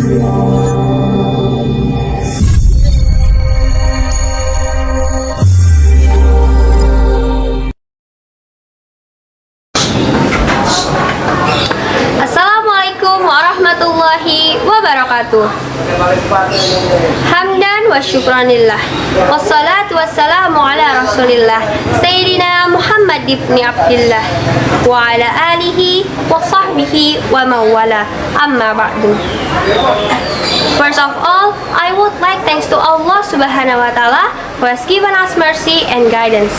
Assalamualaikum warahmatullahi wabarakatuh. Hamdan wa syukranillah. Wassalatu wassalamu ala rasulillah Sayyidina Muhammad ibn Abdillah wa ala alihi wa sahbihi wa mawala. Amma ba'du. First of all, I would like thanks to Allah subhanahu wa ta'ala who has given us mercy and guidance.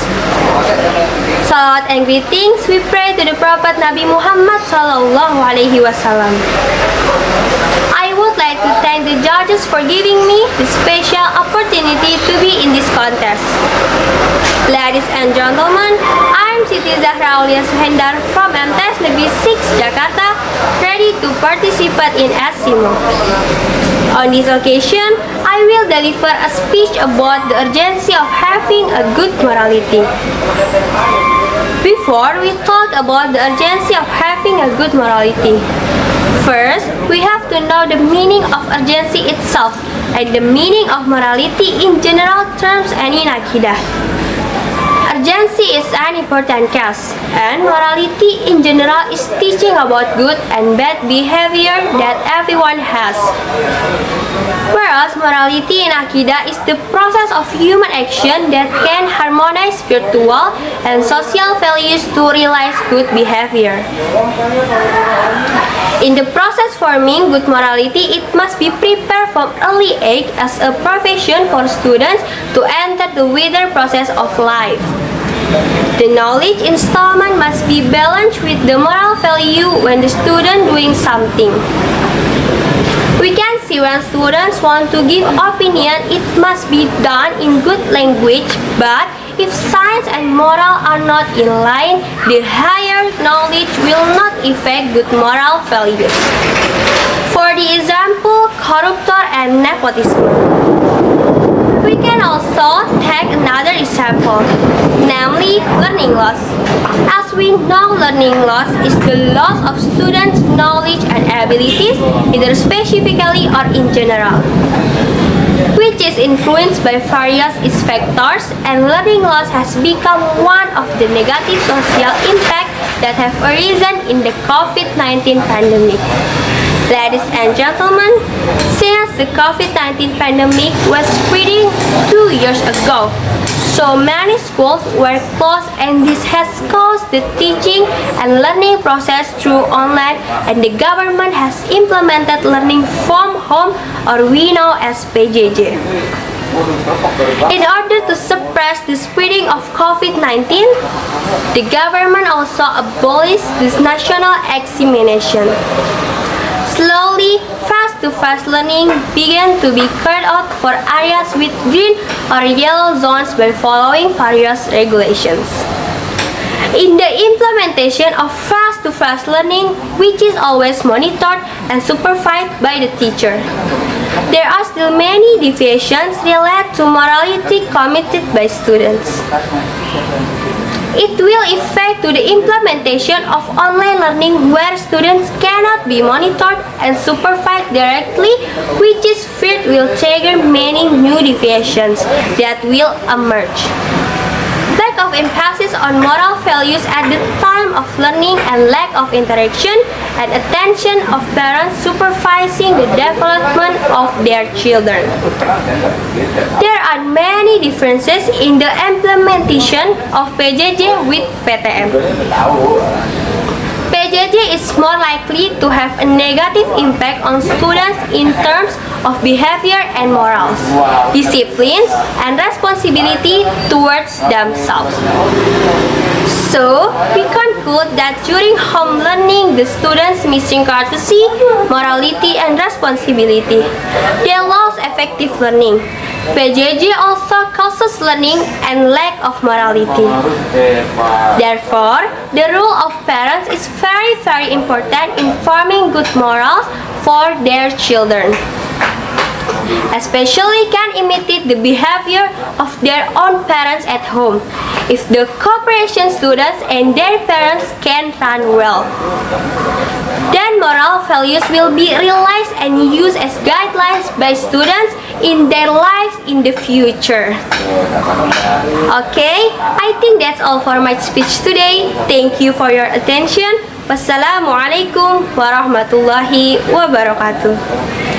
Salawat and greetings we pray to the Prophet Nabi Muhammad sallallahu alaihi wasallam. I would like to thank the judges for giving me the special opportunity to be in this contest. Ladies and gentlemen, I am Siti Zahra Aulia Suhendar from MTS Negeri 6 Jakarta, ready to participate in ASIMO. On this occasion, I will deliver a speech about the urgency of having a good morality. Before we talk about the urgency of having a good morality, first, we have to know the meaning of urgency itself and the meaning of morality in general terms and in Aqidah. Urgency is an important case, and morality in general is teaching about good and bad behavior that everyone has. Whereas morality in Aqidah is the process of human action that can harmonize spiritual and social values to realize good behavior. In the process forming good morality, it must be prepared from early age as a profession for students to enter the wider process of life. The knowledge installment must be balanced with the moral value when the student doing something. We can see when students want to give opinion, it must be done in good language, but if science and moral are not in line, the higher knowledge will not affect good moral values. For the example, corruption and nepotism. We can also take another example, namely learning loss. As we know, learning loss is the loss of students' knowledge and abilities, either specifically or in general, which is influenced by various factors, and learning loss has become one of the negative social impacts that have arisen in the COVID-19 pandemic. Ladies and gentlemen, since the COVID-19 pandemic was spreading 2 years ago, so many schools were closed, and this has caused the teaching and learning process through online, and the government has implemented learning from home, or we know as PJJ. In order to suppress the spreading of COVID-19, the government also abolished this national examination. Slowly, face-to-face learning began to be carried out for areas with green or yellow zones by following various regulations. In the implementation of face-to-face learning, which is always monitored and supervised by the teacher, there are still many deviations related to morality committed by students. It will affect to the implementation of online learning where students cannot be monitored and supervised directly, which is feared will trigger many new deviations that will emerge. Lack of emphasis on moral values at the time of learning and lack of interaction and attention of parents supervising the development of their children. There are many differences in the implementation of PJJ with PTM. PJJ is more likely to have a negative impact on students in terms of behavior and morals, disciplines, and responsibility towards themselves. So, we conclude that during home learning, the students missing courtesy, morality, and responsibility. They lost effective learning. PJJ also causes learning and lack of morality. Therefore, the role of parents is very important in forming good morals for their children, especially can imitate the behavior of their own parents at home. If the cooperation students and their parents can run well. Then moral values will be realized and used as guidelines by students in their lives in the future. Okay, I think that's all for my speech today. Thank you for your attention. Wassalamualaikum warahmatullahi wabarakatuh.